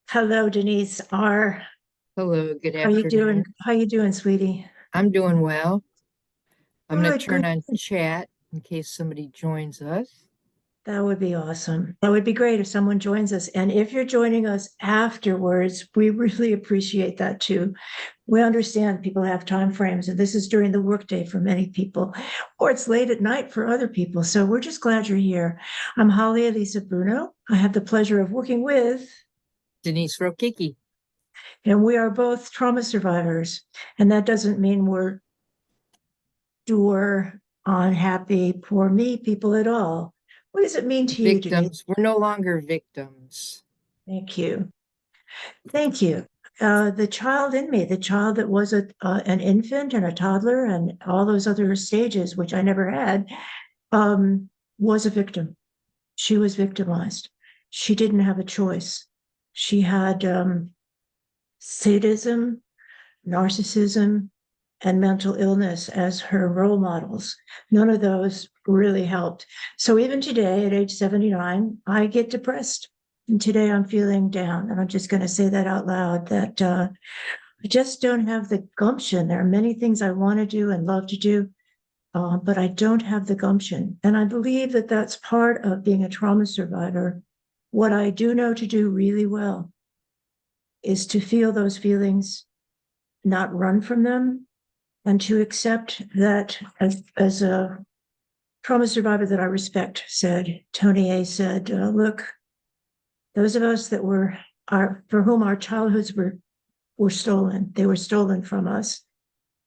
Hello, Denise R. Hello, good How you doing? afternoon. How you doing, sweetie? I'm doing well. I'm going to Good, turn good. on chat in case somebody joins us. That would be awesome. That would be great if someone joins us. And if you're joining us afterwards, we really appreciate that too. We understand people have time frames, and this is during the workday for many people, or it's late at night for other people. So we're just glad you're here. I'm Holly Elissa Bruno. I have the pleasure of working with, Denise Rokicki. and we are both trauma survivors. And that doesn't mean we're dour, unhappy, poor me people at all. What does it mean to you, Denise? Victims. We're no longer victims. Thank you. Thank you. The child in me, the child that was an infant and a toddler and all those other stages, which I never had, was a victim. She was victimized. She didn't have a choice. She had sadism, narcissism, and mental illness as her role models. None of those really helped. So even today, at age 79, I get depressed. And today I'm feeling down. And I'm just going to say that out loud that I just don't have the gumption. There are many things I want to do and love to do, but I don't have the gumption. And I believe that that's part of being a trauma survivor. What I do know to do really well is to feel those feelings, not run from them, and to accept that as a trauma survivor that I respect said, Tony A said, look, those of us that for whom our childhoods were stolen, they were stolen from us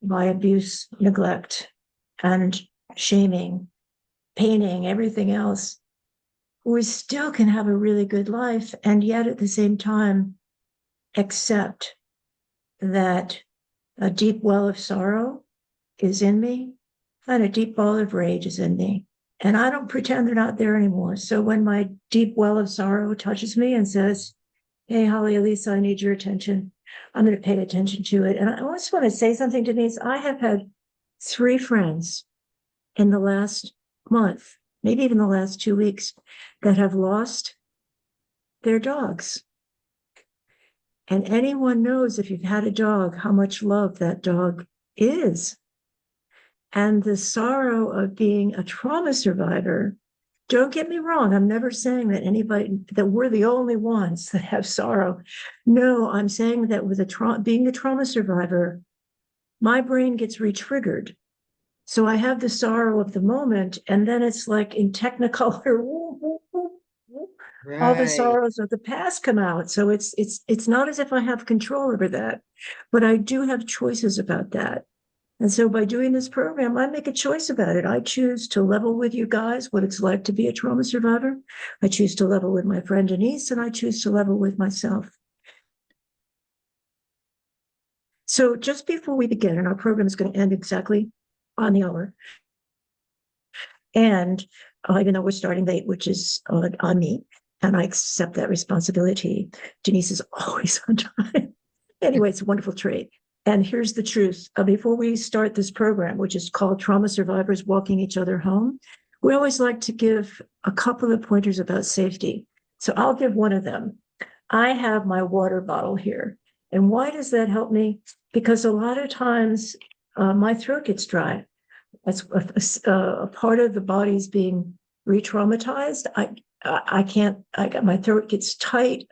by abuse, neglect, and shaming, painting, everything else. We still can have a really good life, and yet at the same time, accept that a deep well of sorrow is in me and a deep well of rage is in me. And I don't pretend they're not there anymore. So when my deep well of sorrow touches me and says, hey, Holly Elissa, I need your attention, I'm going to pay attention to it. And I also want to say something, Denise. I have had 3 friends in the last month, maybe even the last 2 weeks, that have lost their dogs. And anyone knows if you've had a dog, how much love that dog is. And the sorrow of being a trauma survivor, don't get me wrong, I'm never saying that that we're the only ones that have sorrow. No, I'm saying that with being a trauma survivor, my brain gets re-triggered. So I have the sorrow of the moment, and then it's like in technicolor, all the Right. sorrows of the past come out. So it's not as if I have control over that, but I do have choices about that. And so by doing this program, I make a choice about it. I choose to level with you guys what it's like to be a trauma survivor. I choose to level with my friend Denise, and I choose to level with myself. So just before we begin, and our program is going to end exactly on the hour, and even though we're starting late, which is on me, and I accept that responsibility, Denise is always on time. Anyway, it's a wonderful trait. And here's the truth. Before we start this program, which is called Trauma Survivors Walking Each Other Home, we always like to give a couple of pointers about safety. So I'll give one of them. I have my water bottle here. And why does that help me? Because a lot of times my throat gets dry. That's a part of the body's being re-traumatized. I can't, my throat gets tight,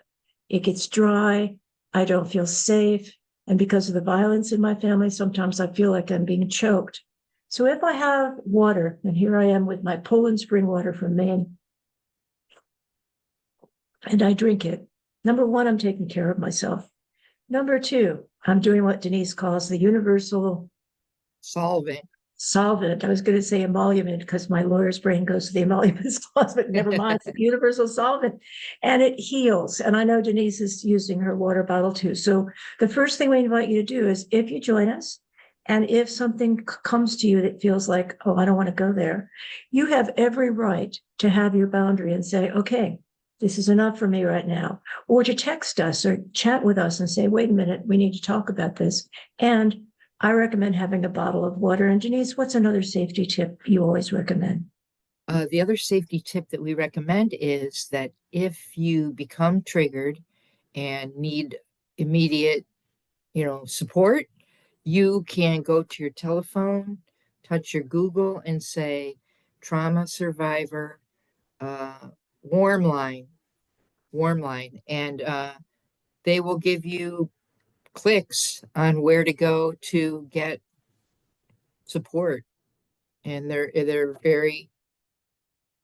it gets dry, I don't feel safe. And because of the violence in my family, sometimes I feel like I'm being choked. So if I have water, and here I am with my Poland spring water from Maine, and I drink it, number one, I'm taking care of myself. Number two, I'm doing what Denise calls the universal Solving. solvent. I was going to say emolument because my lawyer's brain goes to the emolument clause, but never mind. It's a universal solvent and it heals. And I know Denise is using her water bottle too. So the first thing we invite you to do is if you join us, and if something comes to you that feels like, oh, I don't want to go there, you have every right to have your boundary and say, okay, this is enough for me right now. Or to text us or chat with us and say, wait a minute, we need to talk about this. And I recommend having a bottle of water. And Denise, what's another safety tip you always recommend? The other safety tip that we recommend is that if you become triggered and need immediate, support, you can go to your telephone, touch your Google, and say trauma survivor, uh, warm line, warm line, and they will give you clicks on where to go to get support. And they're very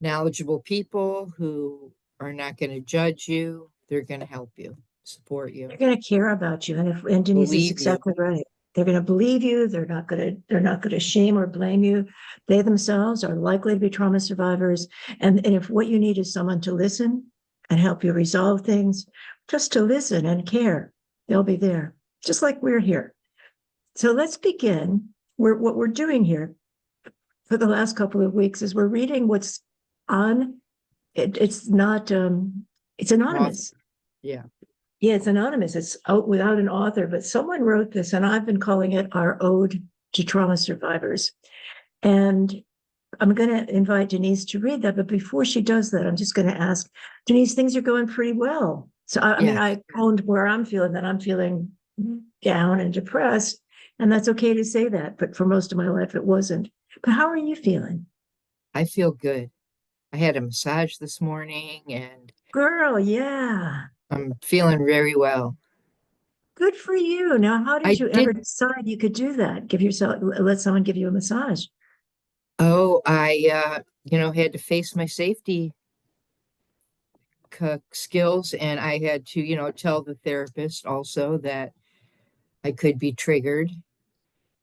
knowledgeable people who are not going to judge you. They're going to help you, support you, They're going to care about you. And Denise is believe you. exactly right. They're going to believe you. They're not going to shame or blame you. They themselves are likely to be trauma survivors. And if what you need is someone to listen and help you resolve things, just to listen and care, they'll be there, just like we're here. So let's begin. What we're doing here for the last couple of weeks is we're reading what's on it. It's not it's Awesome. anonymous. Yeah. Yeah, it's anonymous. It's out without an author, but someone wrote this, and I've been calling it our ode to trauma survivors. And I'm going to invite Denise to read that. But before she does that, I'm just going to ask Denise, things are going pretty well. So, I mean, Yeah. I owned where I'm feeling that I'm feeling down and depressed. And that's okay to say that. But for most of my life, it wasn't. But how are you feeling? I feel good. I had a massage this morning and Girl, yeah. I'm feeling very well. Good for you. Now, how did I you did. ever decide you could do that? Let someone give you a massage. Oh, had to face my safety skills, and I had to, tell the therapist also that I could be triggered.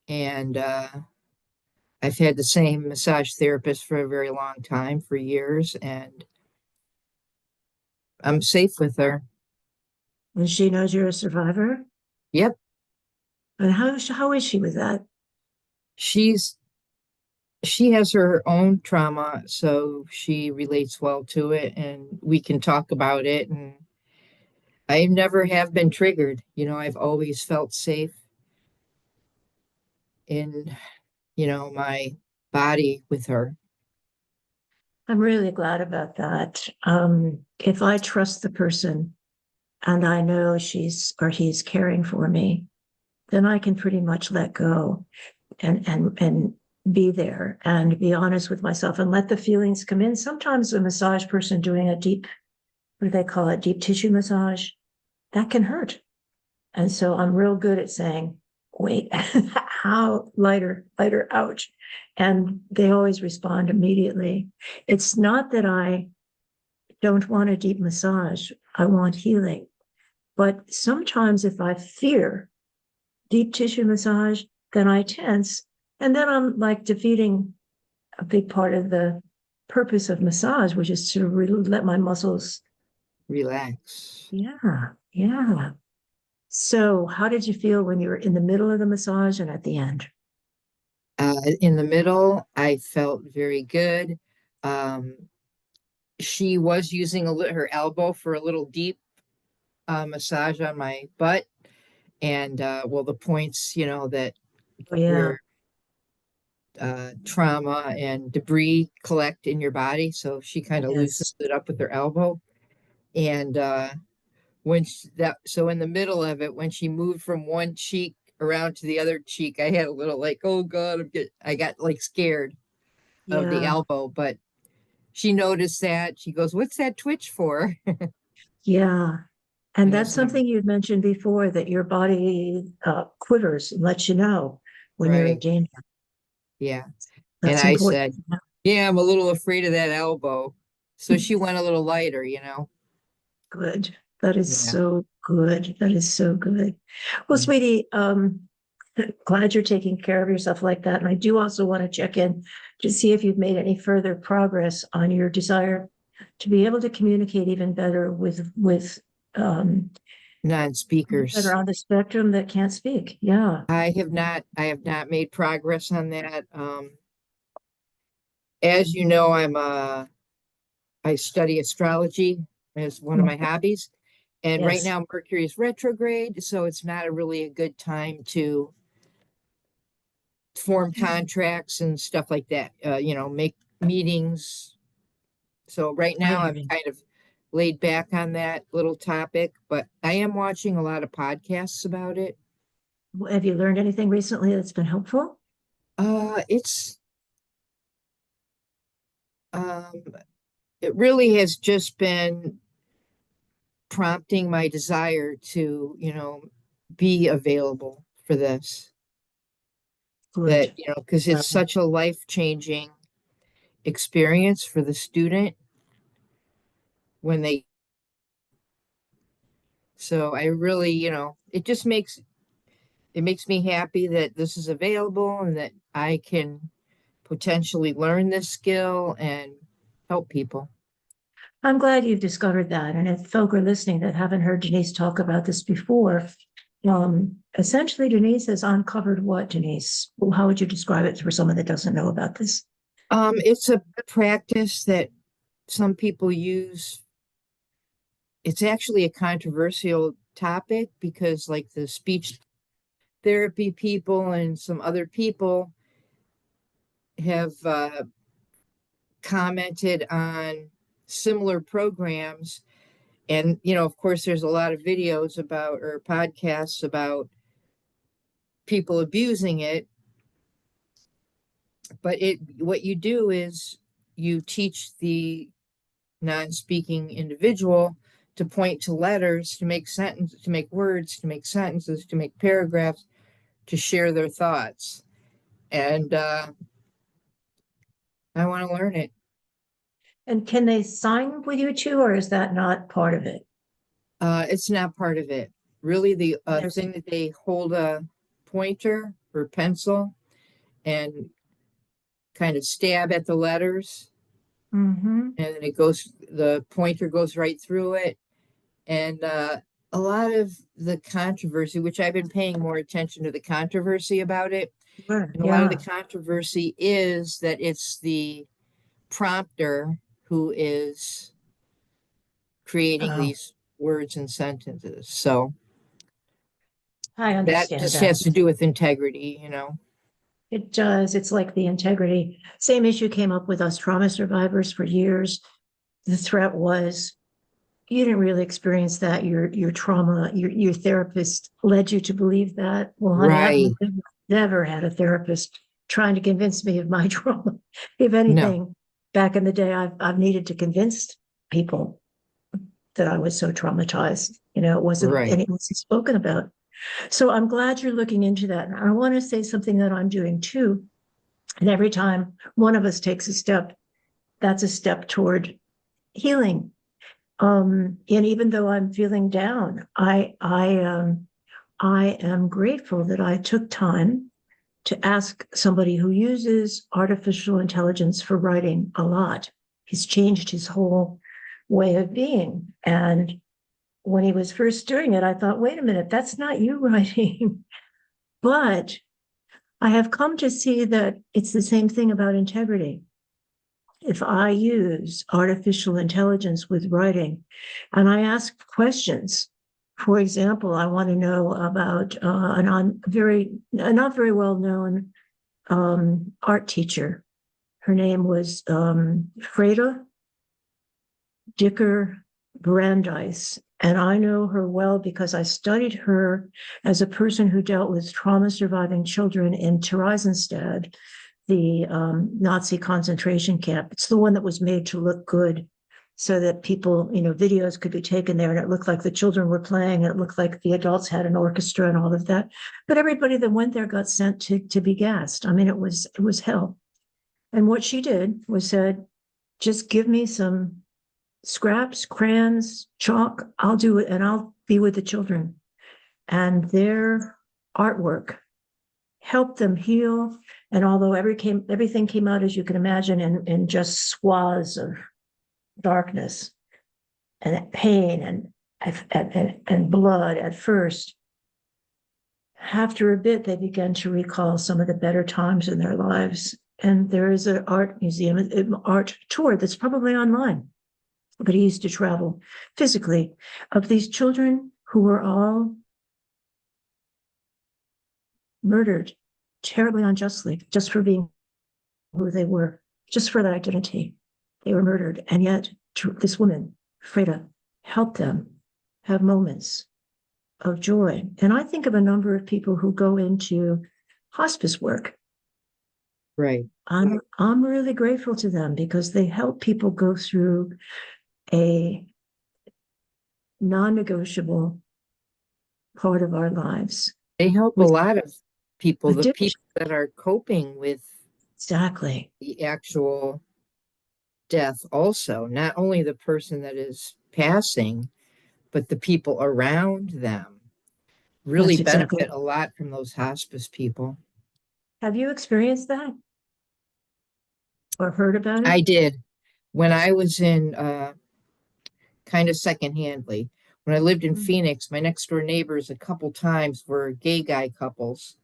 And I've had the same massage therapist for a very long time, for years, and I'm safe with her. And she knows you're a survivor. Yep. And how is she with that? She's she has her own trauma, so she relates well to it, and we can talk about it. And I never have been triggered. I've always felt safe in, my body with her. I'm really glad about that. If I trust the person and I know she's or he's caring for me, then I can pretty much let go and be there and be honest with myself and let the feelings come in. Sometimes a massage person doing a deep, what do they call it, deep tissue massage, that can hurt. And so I'm real good at saying, wait, how lighter, ouch. And they always respond immediately. It's not that I don't want a deep massage, I want healing. But sometimes if I fear deep tissue massage, then I tense. And then I'm like defeating a big part of the purpose of massage, which is to let my muscles. Relax. Yeah, yeah. So, how did you feel when you were in the middle of the massage and at the end? In the middle, I felt very good. Um, she was using her elbow for a little deep massage on my butt, and well, the points, that Oh, yeah. where trauma and debris collect in your body. So she kind of Yes. loosens it up with her elbow. And so in the middle of it, when she moved from one cheek around to the other cheek, I had a little like, oh God, I got like scared of the Yeah. elbow, but she noticed that. She goes, "What's that twitch for?" Yeah. And And I that's said, something you'd mentioned before that your body quivers and lets you know when you're in "Right, danger. yeah." And That's I important. said, "Yeah, I'm a little afraid of that elbow." So she went a little lighter. Good. That is Yeah, so good. That is so good. Well, yeah. sweetie, glad you're taking care of yourself like that. And I do also want to check in to see if you've made any further progress on your desire to be able to communicate even better with that are Non-speakers. on the spectrum that can't speak. Yeah. I have not made progress on that. As you know, I study astrology as one of my hobbies. And right Yes. now Mercury is retrograde, so it's not really a good time to form contracts and stuff like that, make meetings. So right I now hear I'm you. kind of laid back on that little topic, but I am watching a lot of podcasts about it. Have you learned anything recently that's been helpful? It's um, it really has just been prompting my desire to, be available for this. That, Good. because it's such a life-changing experience for the student when they, so I really, it makes me happy that this is available and that I can potentially learn this skill and help people. I'm glad you've discovered that. And if folk are listening that haven't heard Denise talk about this before, essentially Denise has uncovered what, Denise? Well, how would you describe it for someone that doesn't know about this? It's a practice that some people use. It's actually a controversial topic because, like, the speech therapy people and some other people have commented on similar programs. And, of course, there's a lot of videos about or podcasts about people abusing it. But what you do is you teach the non-speaking individual to point to letters, to make sentences, to make words, to make sentences, to make paragraphs, to share their thoughts. And I want to learn it. And can they sign with you too, or is that not part of it? It's not part of it. Really, the There's thing that they hold a pointer or pencil and kind of stab at the letters, mm-hmm. and the pointer goes right through it. And a lot of the controversy, which I've been paying more attention to the controversy about it, Sure. and a lot of the Yeah. controversy is that it's the prompter who is creating Oh, these words and sentences. So I that understand just that. has to do with integrity. It does. It's like the integrity. Same issue came up with us trauma survivors for years. The threat was you didn't really experience that. Your trauma, your therapist led you to believe that. Well, honey, I've Right. never had a therapist trying to convince me of my trauma. If No. anything, back in the day, I've needed to convince people that I was so traumatized. It wasn't Right. and it wasn't spoken about. So I'm glad you're looking into that. And I want to say something that I'm doing too. And every time one of us takes a step, that's a step toward healing. And even though I'm feeling down, I am grateful that I took time to ask somebody who uses artificial intelligence for writing a lot. He's changed his whole way of being. And when he was first doing it, I thought, wait a minute, that's not you writing. But I have come to see that it's the same thing about integrity. If I use artificial intelligence with writing and I ask questions, for example, I want to know about a not very well known art teacher. Her name was Freda Dicker Brandeis. And I know her well because I studied her as a person who dealt with trauma surviving children in Theresienstadt, the Nazi concentration camp. It's the one that was made to look good so that people, videos could be taken there and it looked like the children were playing. And it looked like the adults had an orchestra and all of that. But everybody that went there got sent to be gassed. I mean, it was hell. And what she did was said, just give me some scraps, crayons, chalk, I'll do it and I'll be with the children. And their artwork helped them heal. And although everything came out, as you can imagine, in just swaths of darkness and pain and blood at first, after a bit, they began to recall some of the better times in their lives. And there is an art museum, an art tour that's probably online, but he used to travel physically, of these children who were all murdered terribly unjustly just for being who they were, just for their identity. They were murdered. And yet this woman Afraid to help them have moments of joy. And I think of a number of people who go into hospice work. Right. I'm really grateful to them because they help people go through a non-negotiable part of our lives They help a with lot of people, the addiction. people that are coping with Exactly. the actual death also, not only the person that is passing, but the people around them really That's exactly. benefit a lot from those hospice people. Have you experienced that or heard about it? I did when I was in kind of secondhandly. When I lived in Mhm. Phoenix, my next door neighbors a couple times were gay guy couples,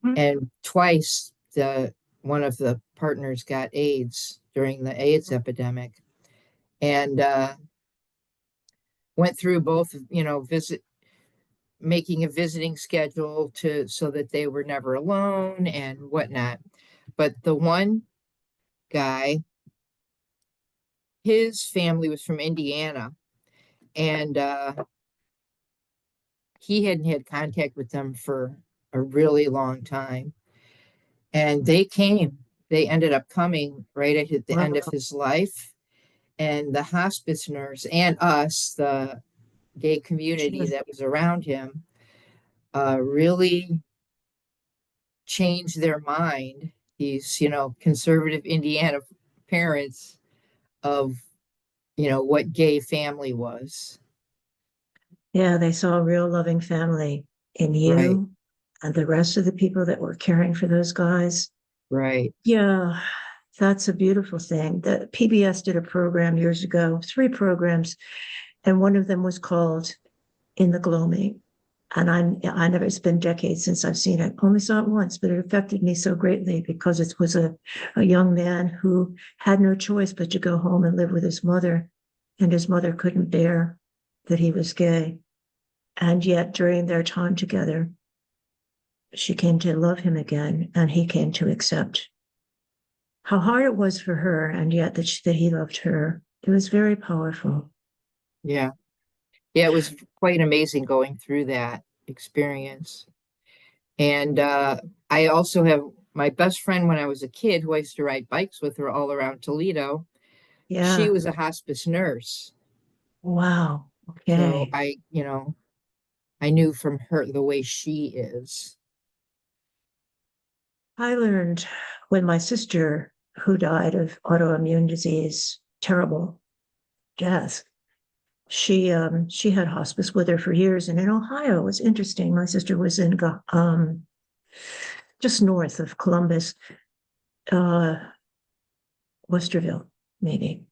and twice the one of the partners got AIDS during the AIDS epidemic, and went through both, visit making a visiting schedule to so that they were never alone and whatnot. But the one guy, his family was from Indiana, and he hadn't had contact with them for a really long time. And they ended up coming right at the end of Wow. his life. And the hospice nurse and us, the gay community Sure. that was around him, really changed their mind. These, conservative Indiana parents of, what gay family was. Yeah, they saw a real loving family in Right, you and the rest of the people that were caring for those guys. right. Yeah, that's a beautiful thing. The PBS did a program years ago, three programs, and one of them was called In the Gloaming. And I never, it's been decades since I've seen it. Only saw it once, but it affected me so greatly because it was a young man who had no choice but to go home and live with his mother. And his mother couldn't bear that he was gay. And yet, during their time together, she came to love him again, and he came to accept how hard it was for her, and yet that he loved her. It was very powerful. Yeah. Yeah, it was quite amazing going through that experience. And I also have my best friend when I was a kid who I used to ride bikes with her all around Toledo. She Yeah. was a hospice nurse. Wow. So Okay. I knew from her the way she is. I learned when my sister, who died of autoimmune disease, terrible death, she had hospice with her for years. And in Ohio, it was interesting. My sister was in just north of Columbus, uh, Westerville, maybe.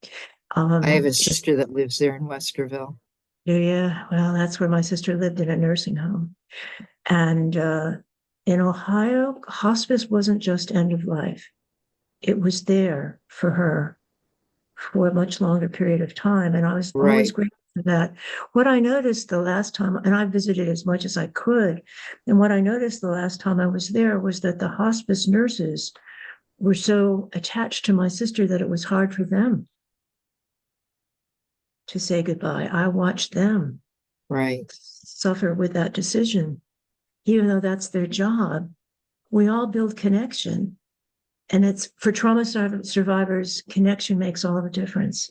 I have a Just sister that lives there in Westerville. yeah, well, that's where my sister lived in a nursing home. And in Ohio, hospice wasn't just end of life. It was there for her for a much longer period of time. And I was always Right, grateful for that. What I noticed the last time, and I visited as much as I could, and what I noticed the last time I was there was that the hospice nurses were so attached to my sister that it was hard for them to say goodbye. I watched them right, suffer with that decision, even though that's their job. We all build connection. And it's for trauma survivors, connection makes all the difference.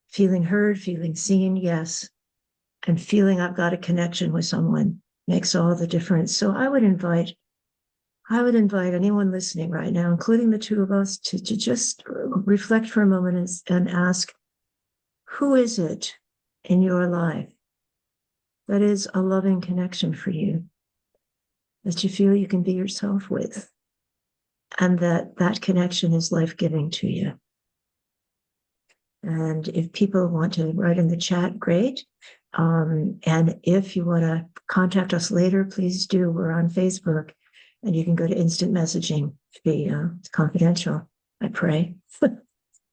Feeling heard, feeling seen, yes. And feeling I've got a connection with someone makes all the difference. So I would invite anyone listening right now, including the two of us, to just reflect for a moment and ask, who is it in your life that is a loving connection for you, that you feel you can be yourself with, and that connection is life-giving to you? And if people want to write in the chat, great. And if you want to contact us later, please do. We're on Facebook and you can go to instant messaging to be confidential, I pray.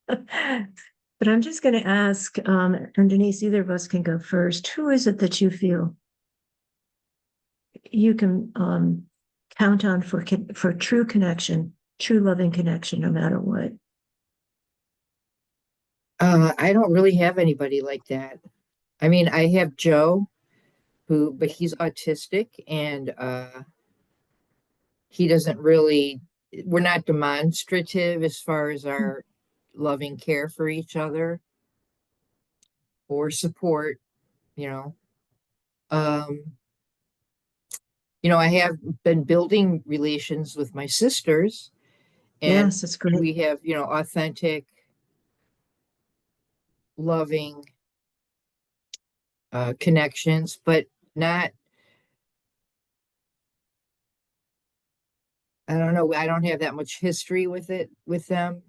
But I'm just going to ask, and Denise, either of us can go first. Who is it that you feel you can count on for true connection, true loving connection, no matter what? I don't really have anybody like that. I mean, I have Joe, but he's autistic, and he doesn't really, we're not demonstrative as far as our loving care for each other or support, you know. Um, I have been building relations with my sisters, and Yes, that's great. we have, authentic, loving connections, but not, I don't know, I don't have that much history with them.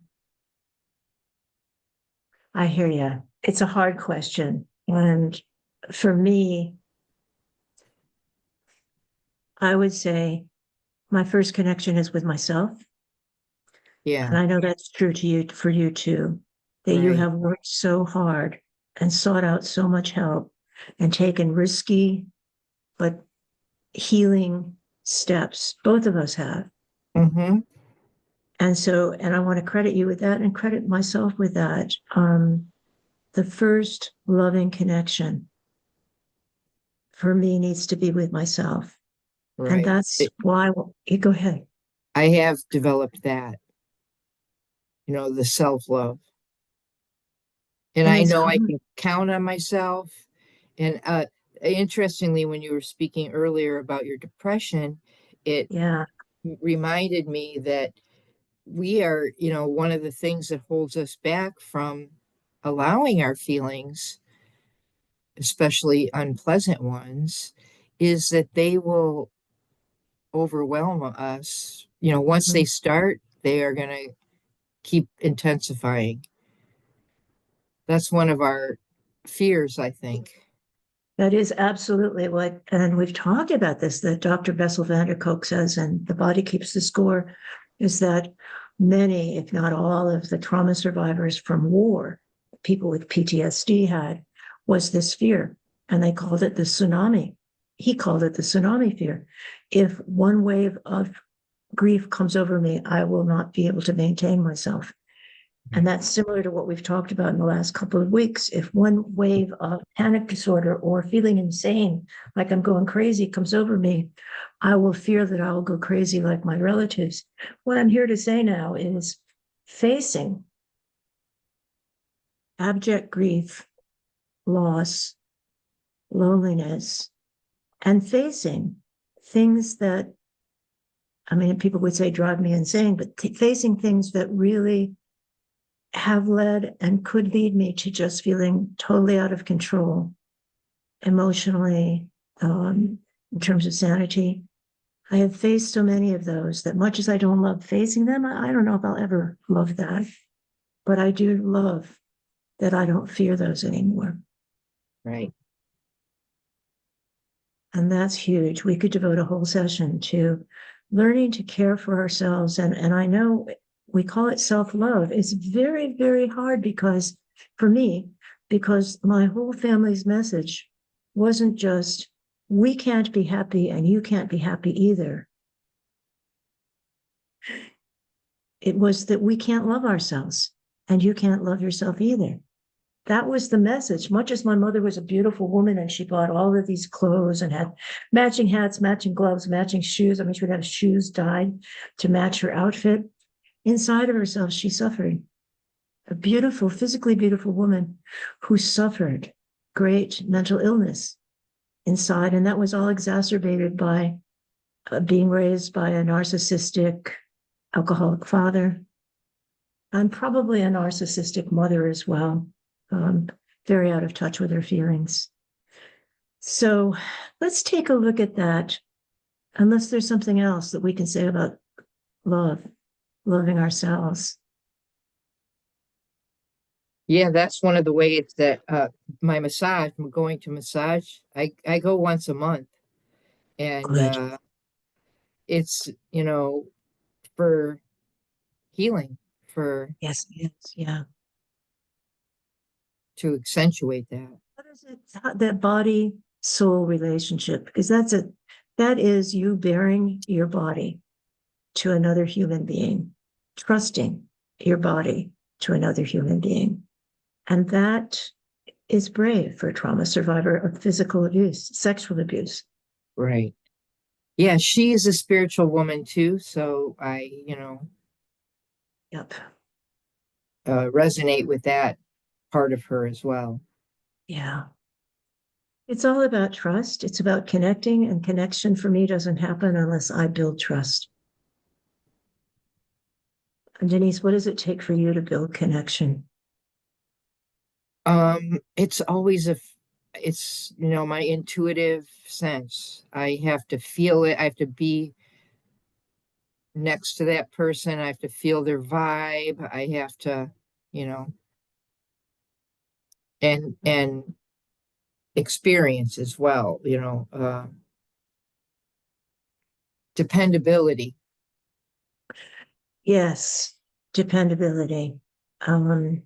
I hear you. It's a hard question. And for me, I would say my first connection is with myself. Yeah, And I know that's true to you, for you too, that you right. have worked so hard and sought out so much help and taken risky but healing steps. Both of us have. Mm-hmm. And so, and I want to credit you with that and credit myself with that. The first loving connection for me needs to be with myself. And Right. that's why you go ahead. I have developed that, the self-love. And And I it's know I hard. can count on myself. And interestingly, when you were speaking earlier about your depression, it Yeah. reminded me that we are, one of the things that holds us back from allowing our feelings, especially unpleasant ones, is that they will overwhelm us. Once they Mhm. start, they are going to keep intensifying. That's one of our fears, I think. That is absolutely what, and we've talked about this, that Dr. Bessel van der Kolk says, and the body keeps the score, is that many, if not all, of the trauma survivors from war, people with PTSD had, was this fear. And they called it the tsunami. He called it the tsunami fear. If one wave of grief comes over me, I will not be able to maintain myself. And that's similar to what we've talked about in the last couple of weeks. If one wave of panic disorder or feeling insane, like I'm going crazy, comes over me, I will fear that I will go crazy like my relatives. What I'm here to say now is facing abject grief, loss, loneliness, and facing things that, I mean, people would say drive me insane, but facing things that really have led and could lead me to just feeling totally out of control emotionally, in terms of sanity. I have faced so many of those that much as I don't love facing them, I don't know if I'll ever love that, but I do love that I don't fear those anymore. Right. And that's huge. We could devote a whole session to learning to care for ourselves. And I know we call it self-love. It's very, very hard because for me, because my whole family's message wasn't just, we can't be happy and you can't be happy either. It was that we can't love ourselves and you can't love yourself either. That was the message. Much as my mother was a beautiful woman and she bought all of these clothes and had matching hats, matching gloves, matching shoes. I mean, she would have shoes dyed to match her outfit. Inside of herself, she suffered. A beautiful, physically beautiful woman who suffered great mental illness inside. And that was all exacerbated by being raised by a narcissistic, alcoholic father, and probably a narcissistic mother as well. Um, Very out of touch with her feelings. So let's take a look at that, unless there's something else that we can say about love, loving ourselves. Yeah, that's one of the ways that my massage, I'm going to massage. I go once a month, and Good. it's, for healing, for Yes, yes, yeah. to accentuate that. What is it? That body soul relationship, because that is you bearing your body to another human being, trusting your body to another human being. And that is brave for a trauma survivor of physical abuse, sexual abuse. Right. Yeah, she is a spiritual woman too, so I, Yep. resonate with that part of her as well. Yeah. It's all about trust. It's about connecting, and connection for me doesn't happen unless I build trust. And Denise, what does it take for you to build connection? It's always it's, my intuitive sense. I have to feel it. I have to be next to that person. I have to feel their vibe. I have to, you know, and experience as well, dependability. Yes, dependability. Um,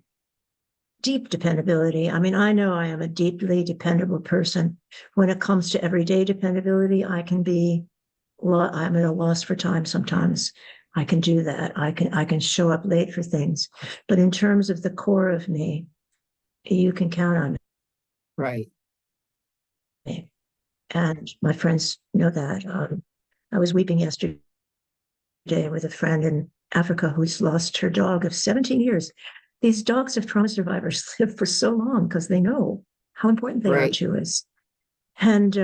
Deep dependability. I mean, I know I am a deeply dependable person. When it comes to everyday dependability, I'm at a loss for time sometimes. I can do that. I can show up late for things. But in terms of the core of me, you can count on Right. me. And my friends know that. I was weeping yesterday with a friend in Africa who's lost her dog of 17 years. These dogs of trauma survivors live for so long because they know how important they are Right. to us. And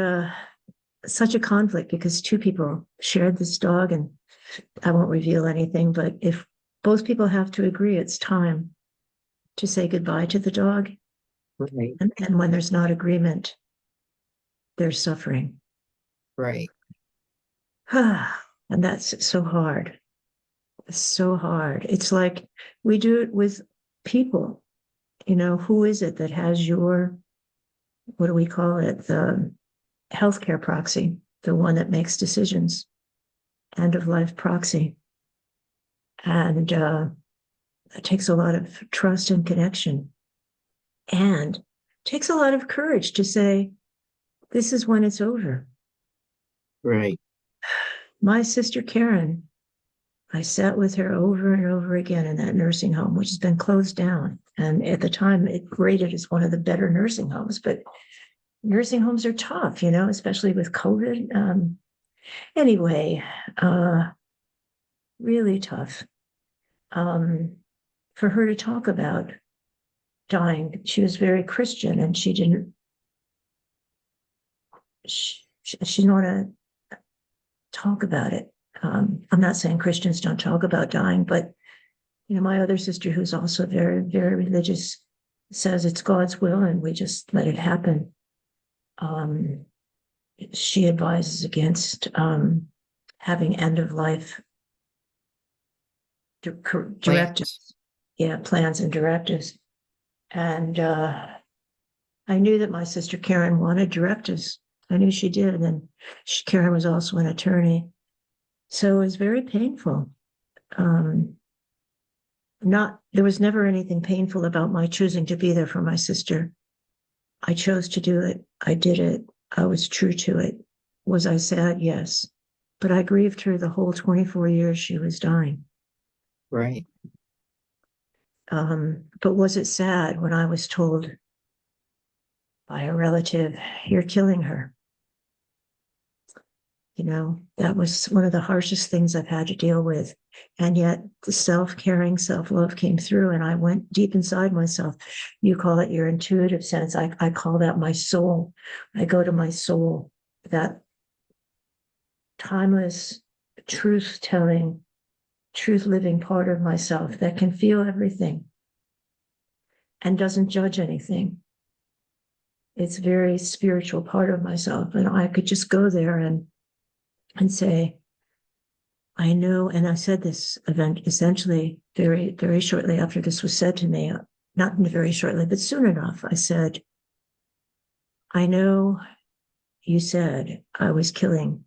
such a conflict because two people shared this dog, and I won't reveal anything, but if both people have to agree, it's time to say goodbye to the dog. Right. And when there's not agreement, there's suffering. Right. And that's so hard. It's so hard. It's like we do it with people. Who is it that has your, what do we call it? The healthcare proxy, the one that makes decisions, end of life proxy. And it takes a lot of trust and connection, and takes a lot of courage to say, this is when it's over. Right. My sister Karen, I sat with her over and over again in that nursing home, which has been closed down. And at the time, it rated as one of the better nursing homes. But nursing homes are tough, especially with COVID. Anyway, uh, really tough um, for her to talk about dying. She was very Christian, and she didn't she didn't want to talk about it. I'm not saying Christians don't talk about dying, but my other sister, who's also very, very religious, says it's God's will and we just let it happen. Um, she advises against having end of life Plans. directives, yeah, plans and directives. And I knew that my sister Karen wanted directives. I knew she did, and Karen was also an attorney, so it was very painful. Um, not There was never anything painful about my choosing to be there for my sister. I chose to do it. I did it. I was true to it. Was I sad? Yes. But I grieved her the whole 24 years she was dying. Right. But was it sad when I was told by a relative, you're killing her? That was one of the harshest things I've had to deal with. And yet the self-caring, self-love came through, and I went deep inside myself. You call it your intuitive sense. I call that my soul. I go to my soul, that timeless, truth-telling, truth-living part of myself that can feel everything and doesn't judge anything. It's a very spiritual part of myself. And I could just go there and say, I know, and I said this event essentially very, very shortly after this was said to me, not very shortly, but soon enough. I said, I know you said I was killing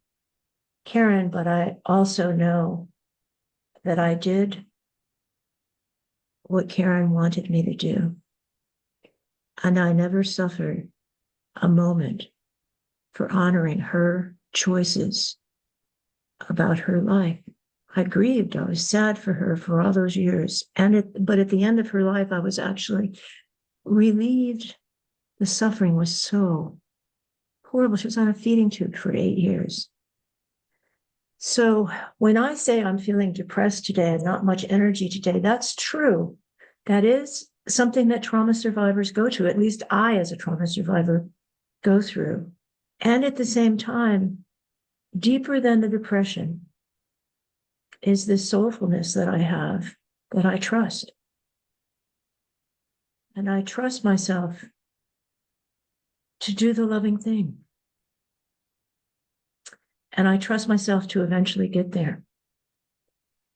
Karen, but I also know that I did what Karen wanted me to do. And I never suffered a moment for honoring her choices about her life. I grieved. I was sad for her for all those years. But at the end of her life, I was actually relieved. The suffering was so horrible. She was on a feeding tube for 8 years. So when I say I'm feeling depressed today and not much energy today, that's true. That is something that trauma survivors go to. At least I, as a trauma survivor, go through. And at the same time, deeper than the depression is this soulfulness that I have, that I trust. And I trust myself to do the loving thing. And I trust myself to eventually get there.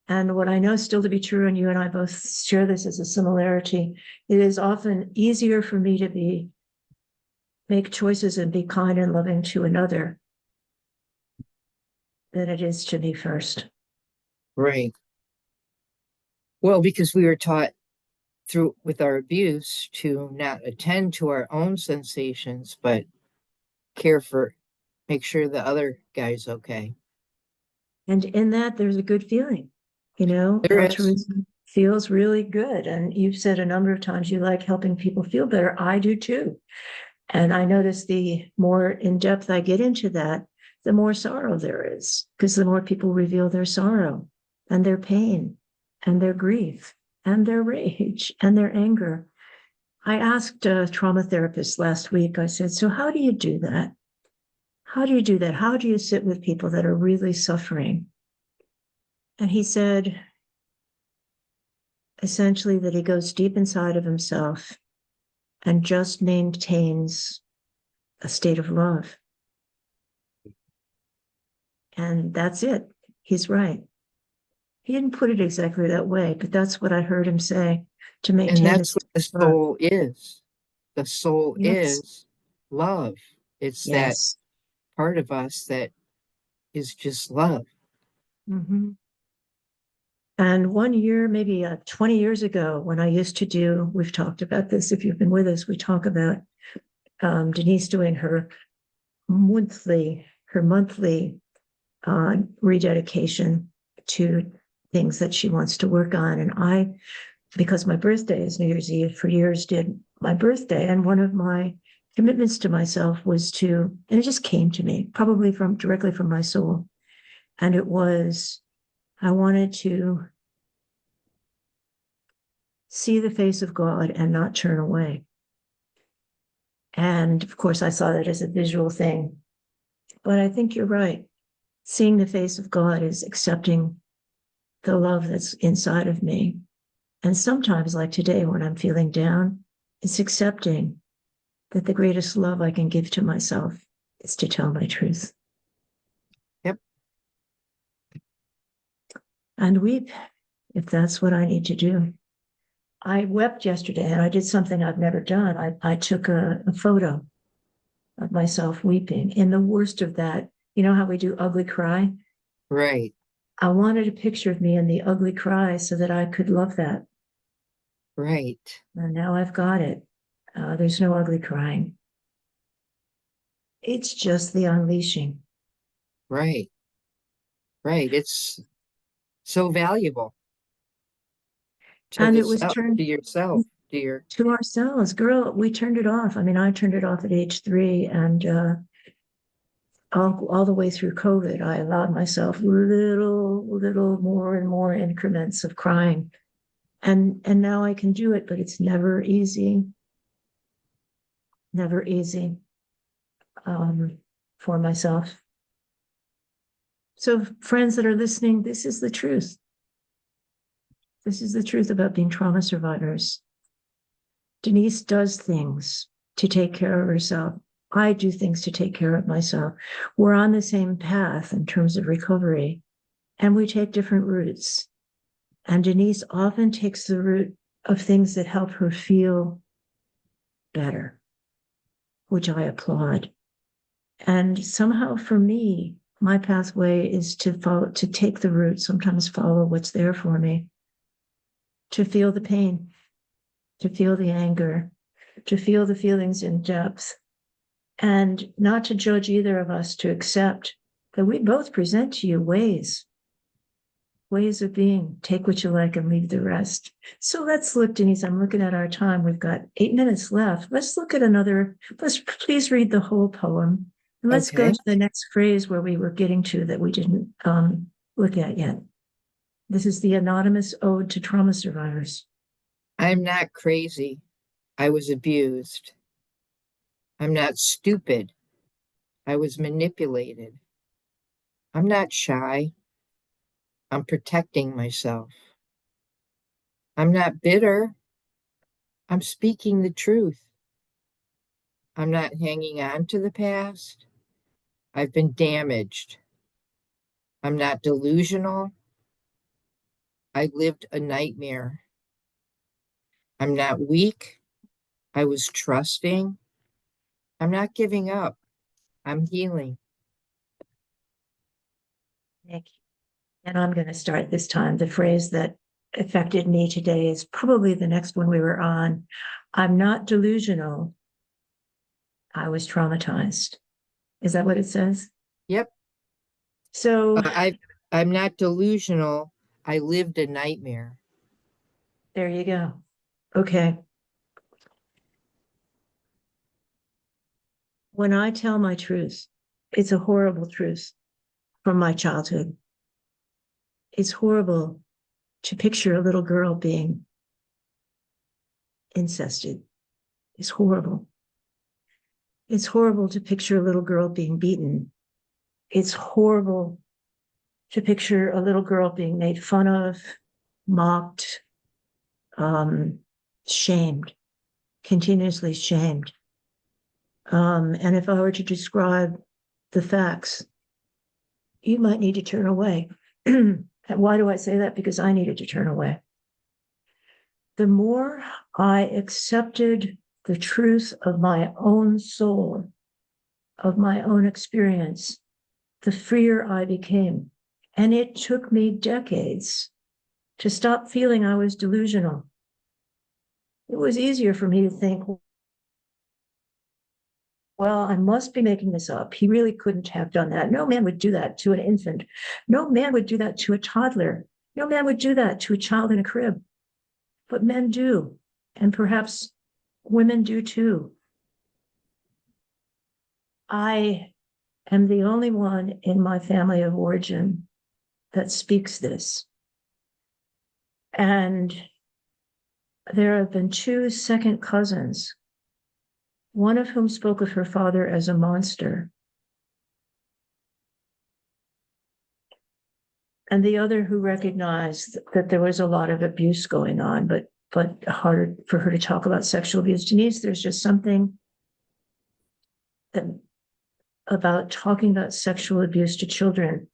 And what I know still to be true, and you and I both share this as a similarity, it is often easier for me to make choices and be kind and loving to another than it is to me first. Right. Well, because we were taught through with our abuse to not attend to our own sensations, but make sure the other guy's okay. And in that, there's a good feeling, There is. altruism feels really good. And you've said a number of times you like helping people feel better. I do too. And I notice the more in depth I get into that, the more sorrow there is, because the more people reveal their sorrow and their pain and their grief and their rage and their anger. I asked a trauma therapist last week, I said, so how do you do that? How do you do that? How do you sit with people that are really suffering? And he said, essentially, that he goes deep inside of himself and just maintains a state of love. And that's it. He's right. He didn't put it exactly that way, but that's what I heard him say, to And maintain that's what the love. soul is. The soul Yes. is love. It's that Yes. part of us that is just love. Mm-hmm. And 1 year, maybe 20 years ago, when I used to do, we've talked about this, if you've been with us, we talk about Denise doing her monthly rededication to things that she wants to work on. And I, because my birthday is New Year's Eve, for years did my birthday. And one of my commitments to myself was to, and it just came to me, probably directly from my soul. And it was, I wanted to see the face of God and not turn away. And of course, I saw that as a visual thing. But I think you're right. Seeing the face of God is accepting the love that's inside of me. And sometimes, like today, when I'm feeling down, it's accepting that the greatest love I can give to myself is to tell my truth. Yep. And weep if that's what I need to do. I wept yesterday and I did something I've never done. I took a photo of myself weeping in the worst of that. You know how we do ugly cry? Right. I wanted a picture of me in the ugly cry so that I could love that. Right. And now I've got it. There's no ugly crying. It's just the unleashing. Right. Right. It's so valuable And it was turned to yourself, dear. to ourselves. Girl, we turned it off. I mean, I turned it off at age 3, and all the way through COVID, I allowed myself little more and more increments of crying. And now I can do it, but it's never easy. Never easy for myself. So, friends that are listening, this is the truth. This is the truth about being trauma survivors. Denise does things to take care of herself. I do things to take care of myself. We're on the same path in terms of recovery, and we take different routes. And Denise often takes the route of things that help her feel better, which I applaud. And somehow for me, my pathway is to take the route, sometimes follow what's there for me, to feel the pain, to feel the anger, to feel the feelings in depth, and not to judge either of us, to accept that we both present to you ways ways of being. Take what you like and leave the rest. So let's look, Denise. I'm looking at our time. We've got 8 minutes left. Let's look at another. Let's please read the whole poem. And let's go Okay. to the next phrase where we were getting to that we didn't look at yet. This is the anonymous ode to trauma survivors. I'm not crazy. I was abused. I'm not stupid. I was manipulated. I'm not shy. I'm protecting myself. I'm not bitter. I'm speaking the truth. I'm not hanging on to the past. I've been damaged. I'm not delusional. I lived a nightmare. I'm not weak. I was trusting. I'm not giving up. I'm healing. Thank you. And I'm going to start this time. The phrase that affected me today is probably the next one we were on. I'm not delusional. I was traumatized. Is that what it says? Yep. So I'm not delusional. I lived a nightmare. there you go. Okay. When I tell my truth, it's a horrible truth from my childhood. It's horrible to picture a little girl being incested. It's horrible. It's horrible to picture a little girl being beaten. It's horrible to picture a little girl being made fun of, mocked, shamed, continuously shamed. And if I were to describe the facts, you might need to turn away. And why do I say that? Because I needed to turn away. The more I accepted the truth of my own soul, of my own experience, the freer I became. And it took me decades to stop feeling I was delusional. It was easier for me to think, well, I must be making this up. He really couldn't have done that. No man would do that to an infant. No man would do that to a toddler. No man would do that to a child in a crib. But men do. And perhaps women do too. I am the only one in my family of origin that speaks this. And there have been two second cousins, one of whom spoke of her father as a monster, and the other who recognized that there was a lot of abuse going on, but harder for her to talk about sexual abuse. Denise, there's just something that, about talking about sexual abuse to children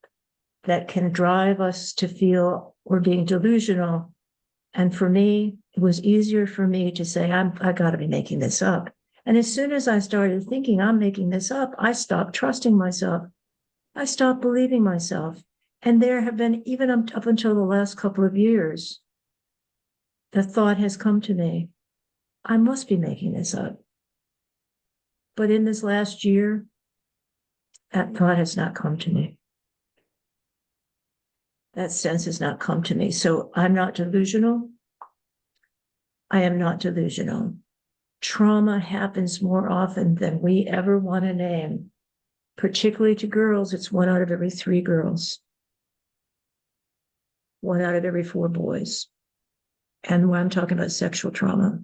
that can drive us to feel we're being delusional. And for me, it was easier for me to say, I got to be making this up. And as soon as I started thinking I'm making this up, I stopped trusting myself. I stopped believing myself. And there have been, even up until the last couple of years, the thought has come to me, I must be making this up. But in this last year, that thought has not come to me. That sense has not come to me. So I'm not delusional. I am not delusional. Trauma happens more often than we ever want to name. Particularly to girls, it's 1 out of every 3 girls, 1 out of every 4 boys. And when I'm talking about sexual trauma.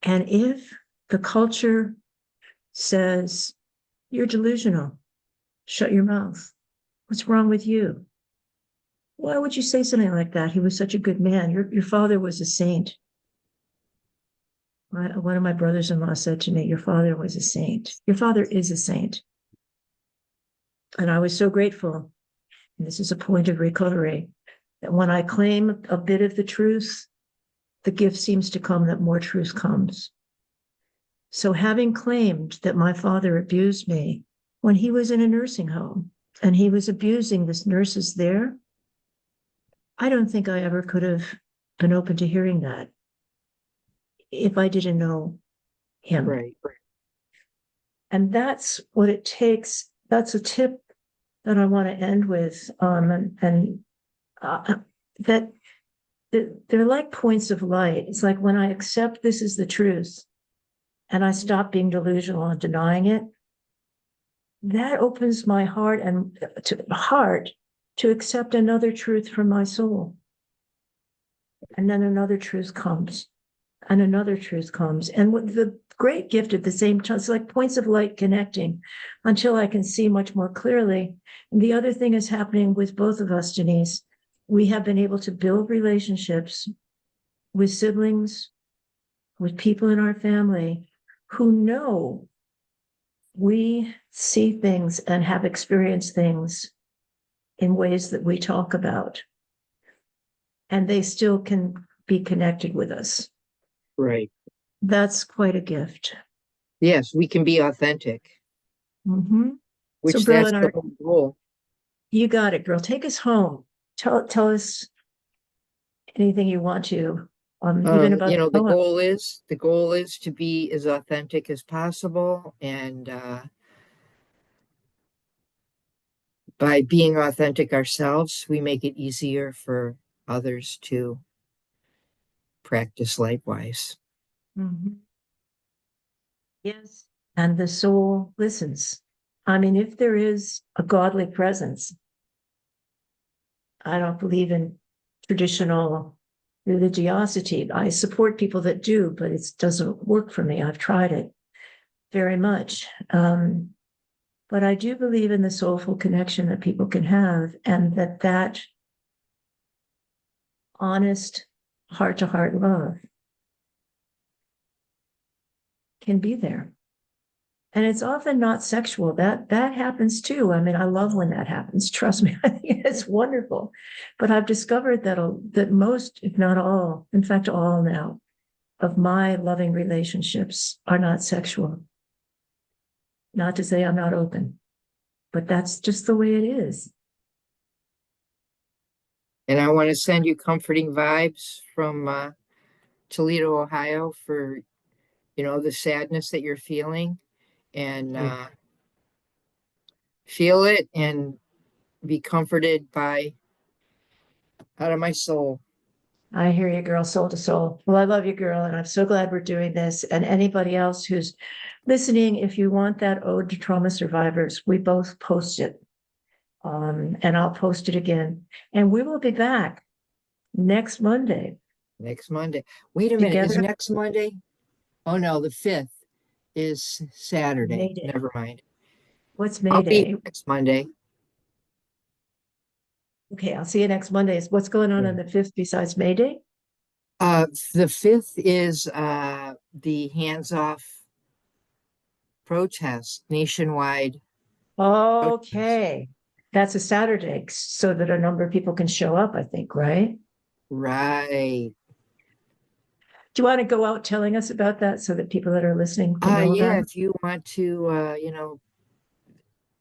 And if the culture says, you're delusional, shut your mouth. What's wrong with you? Why would you say something like that? He was such a good man. Your father was a saint. One of my brothers-in-law said to me, your father was a saint. Your father is a saint. And I was so grateful. And this is a point of recovery, that when I claim a bit of the truth, the gift seems to come that more truth comes. So having claimed that my father abused me when he was in a nursing home and he was abusing the nurses there, I don't think I ever could have been open to hearing that if I didn't know him. Right. And that's what it takes. That's a tip that I want to end with. And that they're like points of light. It's like when I accept this is the truth and I stop being delusional and denying it, that opens my heart to accept another truth from my soul. And then another truth comes, and another truth comes. And what the great gift at the same time, it's like points of light connecting until I can see much more clearly. And the other thing is happening with both of us, Denise. We have been able to build relationships with siblings, with people in our family who know we see things and have experienced things in ways that we talk about, and they still can be connected with us. Right. That's quite a gift. Yes, we can be authentic, Mm-hmm. So, which girl, that's in the our, whole goal. you got it, girl. Take us home. Tell us anything you want to, even about the The poem. goal is to be as authentic as possible, and by being authentic ourselves, we make it easier for others to practice likewise. Mhm. Yes. And the soul listens. I mean, if there is a godly presence, I don't believe in traditional religiosity. I support people that do, but it doesn't work for me. I've tried it very much. But I do believe in the soulful connection that people can have, and that honest heart to heart love can be there. And it's often not sexual. That happens too. I mean, I love when that happens. Trust me, I think it's wonderful. But I've discovered that most, if not all, in fact, all now of my loving relationships are not sexual. Not to say I'm not open, but that's just the way it is. And I want to send you comforting vibes from Toledo, Ohio, for the sadness that you're feeling, and feel it and be comforted by out of my soul. I hear you, girl, soul to soul. Well, I love you, girl, and I'm so glad we're doing this. And anybody else who's listening, if you want that ode to trauma survivors, we both post it. And I'll post it again. And we will be back next Monday Next Monday. Wait a minute. Is together. next Monday? Oh no, the 5th is Saturday. May Day. Never mind. What's May I'll be Day? next Monday. Okay, I'll see you next Monday. What's going on Yeah. the 5th besides May Day? The 5th is the hands off protest, nationwide protest. Okay. That's a Saturday so that a number of people can show up, I think, right? Right. Do you want to go out telling us about that so that people that are listening can know about Yeah, it? if you want to,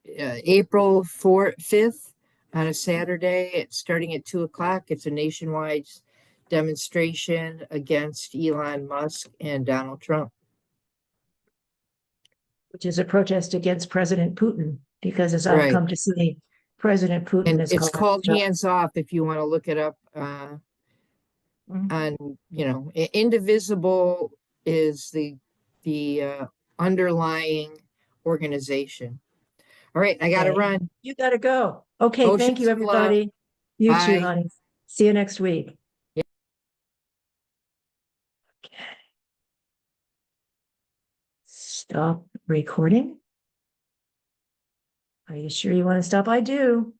April 4th, 5th on a Saturday, it's starting at 2 o'clock. It's a nationwide demonstration against Elon Musk and Donald Trump. Which is a protest against President Putin, because as I've Right. come to see, President Putin And is it's called. called Hands Off if you want to look it up Mhm. on, Indivisible is the underlying organization. All right, I gotta Okay. run. You got to go. Okay. Thank you, Oceans of love. everybody. You too, Bye. honey. See you next week. Stop recording. Are you sure you want to stop? I do.